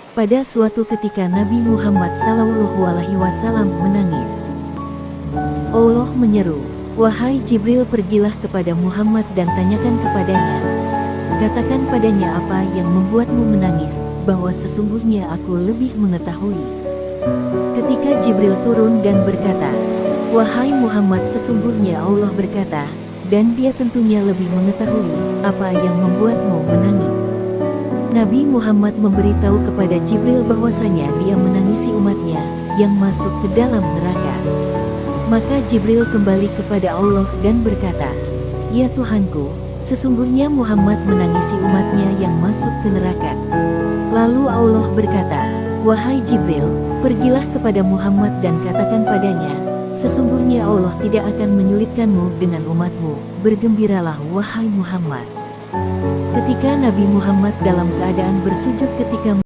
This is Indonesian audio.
Pada suatu ketika Nabi Muhammad SAW menangis. Allah menyeru, "Wahai Jibril, pergilah kepada Muhammad dan tanyakan kepadanya. Katakan padanya apa yang membuatmu menangis, bahwa sesungguhnya aku lebih mengetahui." Ketika Jibril turun dan berkata, "Wahai Muhammad, sesungguhnya Allah berkata, dan Dia tentunya lebih mengetahui apa yang membuatmu menangis." Nabi Muhammad memberitahu kepada Jibril bahwasanya dia menangisi umatnya yang masuk ke dalam neraka. Maka Jibril kembali kepada Allah dan berkata, "Ya Tuhanku, sesungguhnya Muhammad menangisi umatnya yang masuk ke neraka." Lalu Allah berkata, "Wahai Jibril, pergilah kepada Muhammad dan katakan padanya, sesungguhnya Allah tidak akan menyulitkanmu dengan umatmu. Bergembiralah wahai Muhammad." Ketika Nabi Muhammad dalam keadaan bersujud ketika